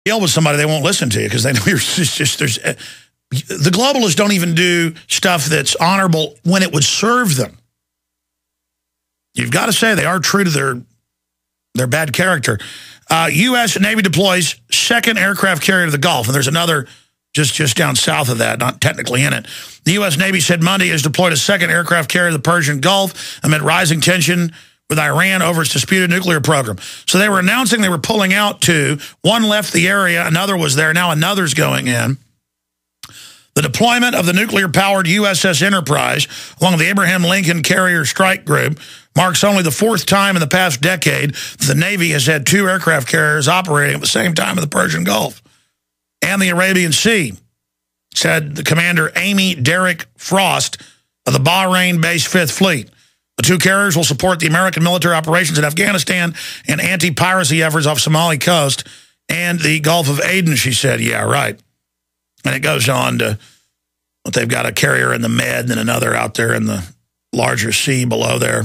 deal with somebody, they won't listen to you because they know you're just there's. The globalists don't even do stuff that's honorable when it would serve them. You've got to say they are true to their bad character. U.S. Navy deploys second aircraft carrier to the Gulf, and there's another just down south of that, not technically in it. The U.S. Navy said Monday has deployed a second aircraft carrier to the Persian Gulf amid rising tension with Iran over its disputed nuclear program. So they were announcing they were pulling out two. One left the area, another was there, now another's going in. The deployment of the nuclear-powered USS Enterprise along with the Abraham Lincoln Carrier Strike Group marks only the fourth time in the past decade the Navy has had two aircraft carriers operating at the same time in the Persian Gulf and the Arabian Sea, said the commander Amy Derrick Frost of the Bahrain-based 5th Fleet. The two carriers will support the American military operations in Afghanistan and anti-piracy efforts off Somali coast and the Gulf of Aden, she said. Yeah, right. And it goes on to, they've got a carrier in the Med and another out there in the larger sea below there.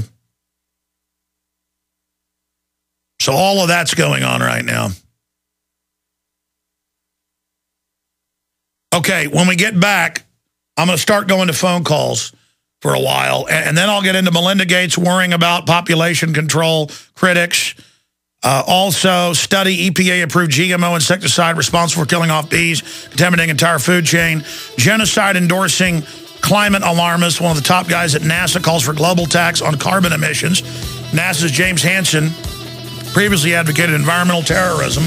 So all of that's going on right now. Okay, when we get back, I'm going to start going to phone calls for a while, and then I'll get into Melinda Gates worrying about population control critics. Also, study EPA-approved GMO insecticide responsible for killing off bees, contaminating entire food chain. Genocide-endorsing climate alarmist, one of the top guys at NASA, calls for global tax on carbon emissions. NASA's James Hansen previously advocated environmental terrorism.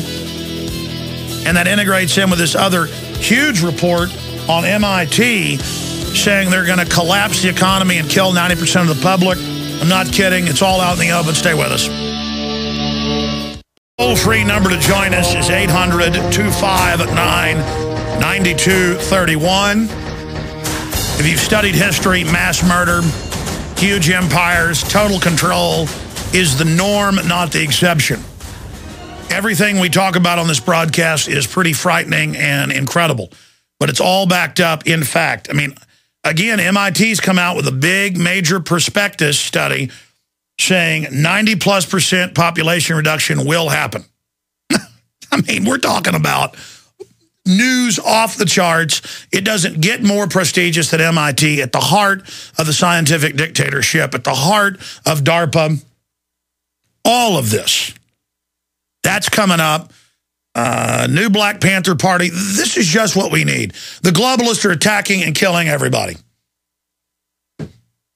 And that integrates him with this other huge report on MIT saying they're going to collapse the economy and kill 90% of the public. I'm not kidding. It's all out in the open. Stay with us. Toll-free number to join us is 800-259-9231. If you've studied history, mass murder, huge empires, total control is the norm, not the exception. Everything we talk about on this broadcast is pretty frightening and incredible, but it's all backed up in fact. I mean, again, MIT's come out with a big major prospectus study saying 90+% population reduction will happen. I mean, we're talking about news off the charts. It doesn't get more prestigious than MIT, at the heart of the scientific dictatorship, at the heart of DARPA. All of this. That's coming up. New Black Panther Party. This is just what we need. The globalists are attacking and killing everybody.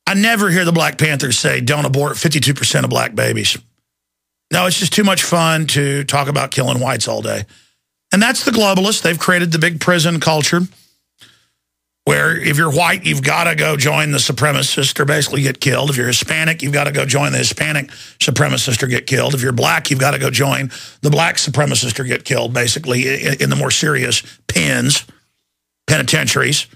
I never hear the Black Panthers say, don't abort 52% of black babies. No, it's just too much fun to talk about killing whites all day. And that's the globalists. They've created the big prison culture where if you're white, you've got to go join the supremacists or basically get killed. If you're Hispanic, you've got to go join the Hispanic supremacist or get killed. If you're black, you've got to go join the black supremacist or get killed, basically, in the more serious penitentiaries.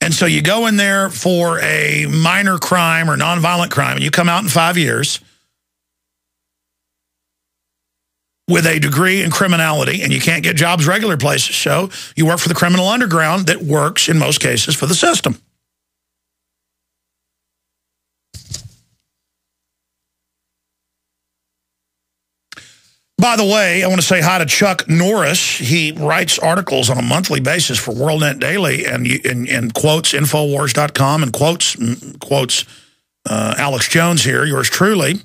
And so you go in there for a minor crime or nonviolent crime, and you come out in 5 years with a degree in criminality, and you can't get jobs regular places. So you work for the criminal underground that works, in most cases, for the system. By the way, I want to say hi to Chuck Norris. He writes articles on a monthly basis for WorldNet Daily and quotes Infowars.com and quotes Alex Jones here, yours truly,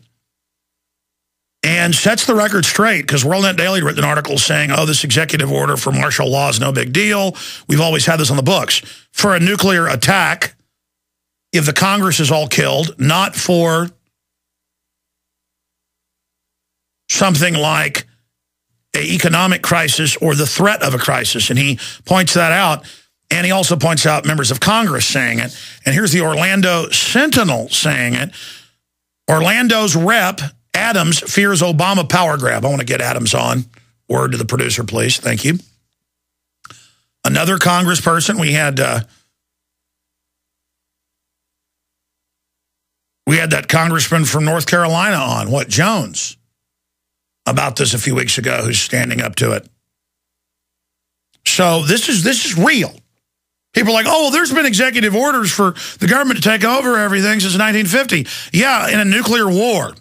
and sets the record straight because WorldNet Daily wrote an article saying, oh, this executive order for martial law is no big deal. We've always had this on the books. For a nuclear attack, if the Congress is all killed, not for something like an economic crisis or the threat of a crisis. And he points that out. And he also points out members of Congress saying it. And here's the Orlando Sentinel saying it. Orlando's rep, Adams, fears Obama power grab. I want to get Adams on. Word to the producer, please. Thank you. Another congressperson, we had that congressman from North Carolina on, Jones, about this a few weeks ago, who's standing up to it. So this is real. People are like, oh, well, there's been executive orders for the government to take over everything since 1950. Yeah, in a nuclear war.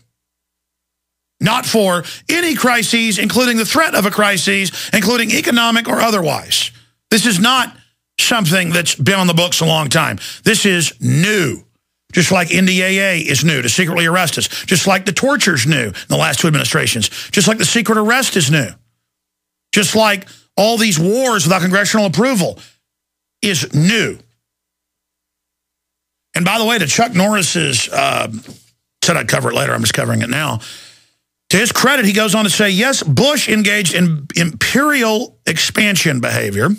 not for any crises, including the threat of a crisis, including economic or otherwise. This is not something that's been on the books a long time. This is new. Just like NDAA is new to secretly arrest us. Just like the torture's new in the last 2 administrations. Just like the secret arrest is new. Just like all these wars without congressional approval is new. And by the way, to Chuck Norris's, said I'd cover it later, I'm just covering it now. To his credit, he goes on to say, yes, Bush engaged in imperial expansion behavior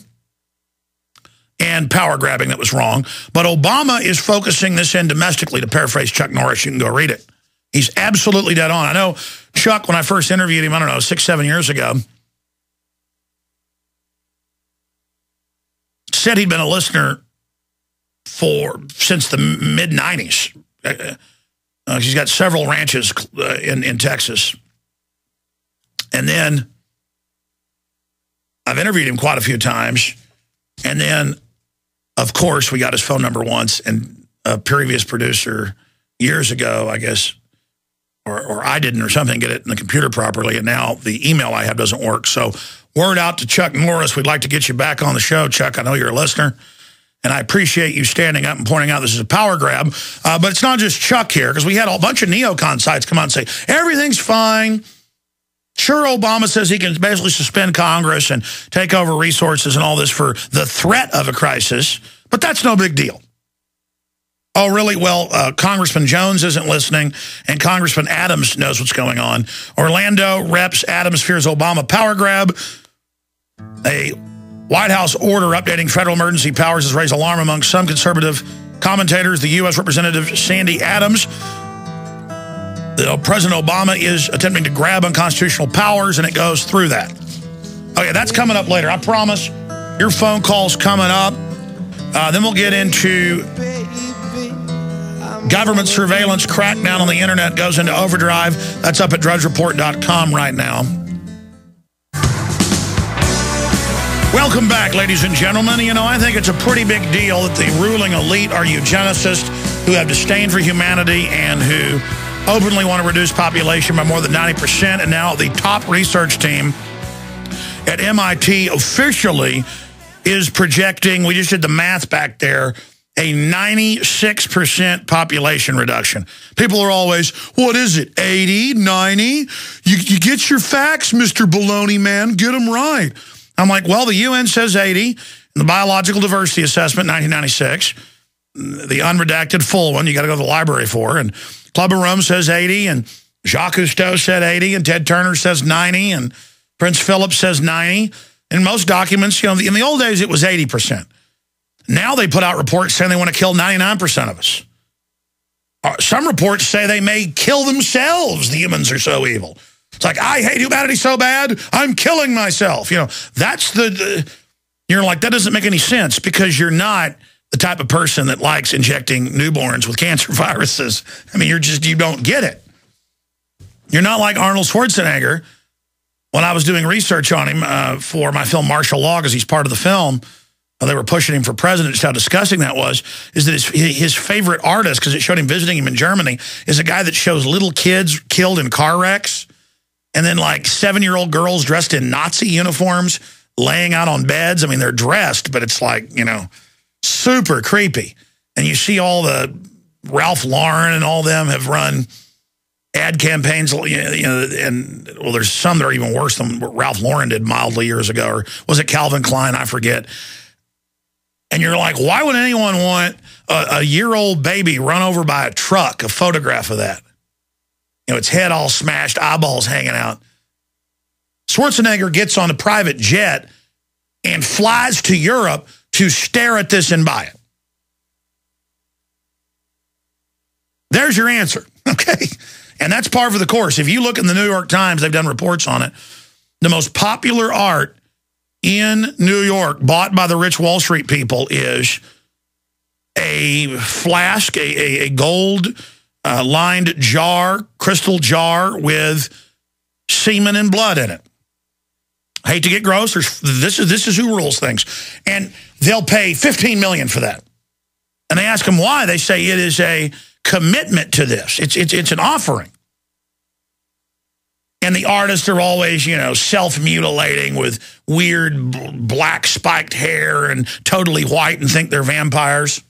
and power grabbing that was wrong. But Obama is focusing this in domestically, to paraphrase Chuck Norris. You can go read it. He's absolutely dead on. I know Chuck, when I first interviewed him, I don't know, 6, 7 years ago, said he'd been a listener since the mid-90s. He's got several ranches in Texas. And then I've interviewed him quite a few times. And then, of course, we got his phone number once, and a previous producer years ago, I guess, or I didn't or something, get it in the computer properly, and now the email I have doesn't work. So word out to Chuck Norris, we'd like to get you back on the show. Chuck, I know you're a listener, and I appreciate you standing up and pointing out this is a power grab. But it's not just Chuck here, because we had a bunch of neocon sites come out and say, everything's fine. Sure, Obama says he can basically suspend Congress and take over resources and all this for the threat of a crisis, but that's no big deal. Oh, really? Well, Congressman Jones isn't listening, and Congressman Adams knows what's going on. Orlando Reps Adams fears Obama power grab. A White House order updating federal emergency powers has raised alarm among some conservative commentators. The U.S. Representative Sandy Adams, President Obama is attempting to grab unconstitutional powers, and it goes through that. Okay, that's coming up later. I promise. Your phone call's coming up. Then we'll get into government surveillance crackdown on the internet goes into overdrive. That's up at drudgereport.com right now. Welcome back, ladies and gentlemen. You know, I think it's a pretty big deal that the ruling elite are eugenicists who have disdain for humanity and who openly want to reduce population by more than 90%. And now the top research team at MIT officially is projecting, we just did the math back there, a 96% population reduction. People are always, what is it, 80, 90? You get your facts, Mr. Baloney Man, get them right. I'm like, well, the UN says 80, and the Biological Diversity Assessment, 1996, the unredacted full one, you got to go to the library for, and Club of Rome says 80, and Jacques Cousteau said 80, and Ted Turner says 90, and Prince Philip says 90. In most documents, you know, in the old days, it was 80%. Now they put out reports saying they want to kill 99% of us. Some reports say they may kill themselves. The humans are so evil. It's like, I hate humanity so bad, I'm killing myself. You know, that's you're like, that doesn't make any sense, because you're not the type of person that likes injecting newborns with cancer viruses. I mean, you don't get it. You're not like Arnold Schwarzenegger. When I was doing research on him for my film Martial Law, because he's part of the film, they were pushing him for president, just how disgusting that was, is that his favorite artist, because it showed him visiting him in Germany, is a guy that shows little kids killed in car wrecks, and then like 7-year-old girls dressed in Nazi uniforms laying out on beds. I mean, they're dressed, but it's like, you know, super creepy. And you see all the Ralph Lauren and all them have run ad campaigns, you know, and well, there's some that are even worse than what Ralph Lauren did mildly years ago, or was it Calvin Klein? I forget. And you're like, why would anyone want a year-old baby run over by a truck, a photograph of that? You know, its head all smashed, eyeballs hanging out. Schwarzenegger gets on a private jet and flies to Europe to stare at this and buy it. There's your answer, okay? And that's par for the course. If you look in the New York Times, they've done reports on it. The most popular art in New York, bought by the rich Wall Street people, is a flask, a gold-lined jar, crystal jar with semen and blood in it. I hate to get gross. This is who rules things. And they'll pay $15 million for that. And they ask them why. They say it is a commitment to this. It's an offering. And the artists are always, self-mutilating with weird black spiked hair and totally white and think they're vampires.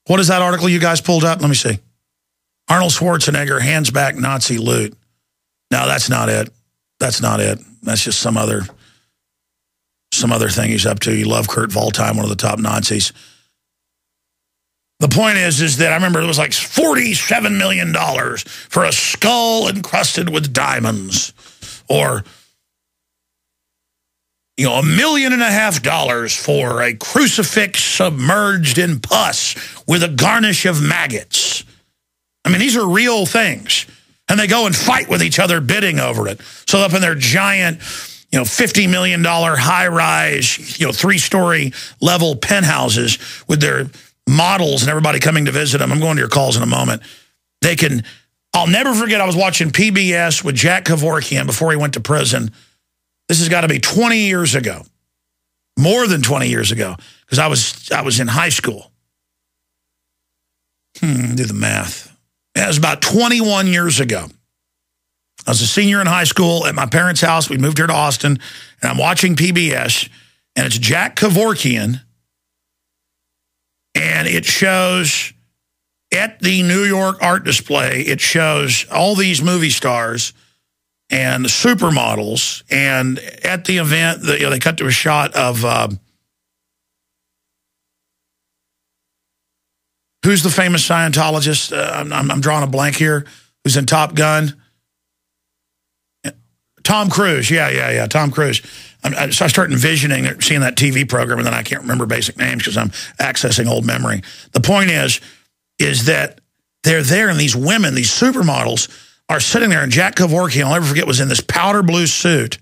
What is that article you guys pulled up? Let me see. Arnold Schwarzenegger hands back Nazi loot. No, that's not it. That's not it. That's just some other thing he's up to. You love Kurt Waldheim, one of the top Nazis. The point is that I remember it was like $47 million for a skull encrusted with diamonds, or $1.5 million for a crucifix submerged in pus with a garnish of maggots. I mean, these are real things, and they go and fight with each other bidding over it. So up in their giant, $50 million high-rise, 3-story level penthouses with their models and everybody coming to visit them. I'm going to your calls in a moment. I'll never forget, I was watching PBS with Jack Kevorkian before he went to prison. This has got to be 20 years ago, more than 20 years ago, because I was in high school. Do the math. It was about 21 years ago. I was a senior in high school at my parents' house. We moved here to Austin, and I'm watching PBS, and it's Jack Kevorkian. And it shows at the New York art display, it shows all these movie stars and the supermodels. And at the event, they cut to a shot of, who's the famous Scientologist? I'm drawing a blank here. Who's in Top Gun? Tom Cruise. Yeah, Tom Cruise. So I start envisioning seeing that TV program, and then I can't remember basic names because I'm accessing old memory. The point is that they're there, and these women, these supermodels, are sitting there, and Jack Kevorkian, I'll never forget, was in this powder blue suit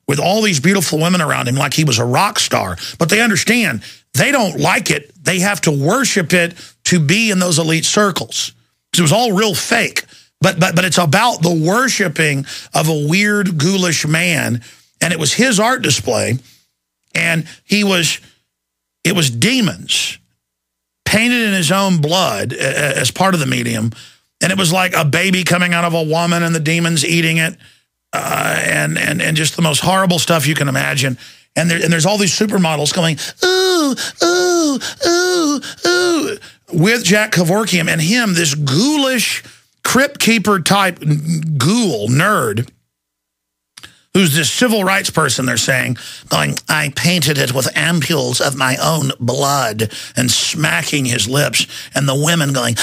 with all these beautiful women around him like he was a rock star. But they understand, they don't like it. They have to worship it to be in those elite circles. Because it was all real fake. But it's about the worshiping of a weird, ghoulish man. And it was his art display, and it was demons painted in his own blood as part of the medium, and it was like a baby coming out of a woman and the demons eating it, and just the most horrible stuff you can imagine. And there's all these supermodels going, ooh, ooh, ooh, ooh, with Jack Kevorkian, and him, this ghoulish, crypt keeper type ghoul nerd, who's this civil rights person, they're saying, going, I painted it with ampules of my own blood, and smacking his lips, and the women going,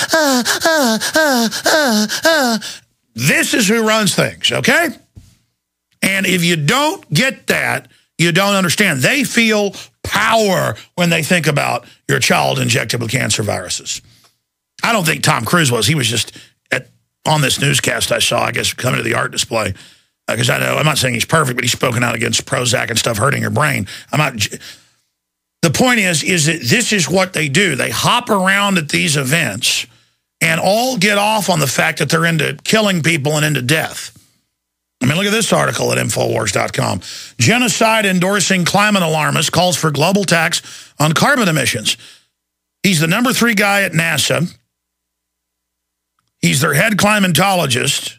This is who runs things, okay? And if you don't get that, you don't understand. They feel power when they think about your child injected with cancer viruses. I don't think Tom Cruise was. He was just on this newscast I saw, I guess, coming to the art display. Because I'm not saying he's perfect, but he's spoken out against Prozac and stuff hurting your brain. The point is that this is what they do. They hop around at these events and all get off on the fact that they're into killing people and into death. I mean, look at this article at Infowars.com. Genocide endorsing climate alarmist calls for global tax on carbon emissions. He's the #3 guy at NASA. He's their head climatologist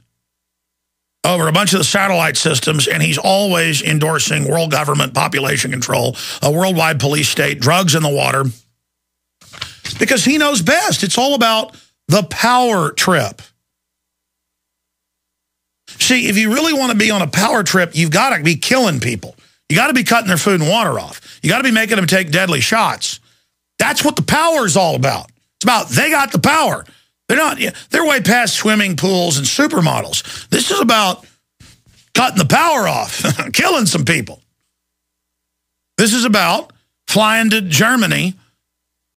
over a bunch of the satellite systems, and he's always endorsing world government, population control, a worldwide police state, drugs in the water, because he knows best. It's all about the power trip. See, if you really want to be on a power trip, you've got to be killing people. You got to be cutting their food and water off. You got to be making them take deadly shots. That's what the power is all about. It's about they got the power. They're way past swimming pools and supermodels. This is about cutting the power off, killing some people. This is about flying to Germany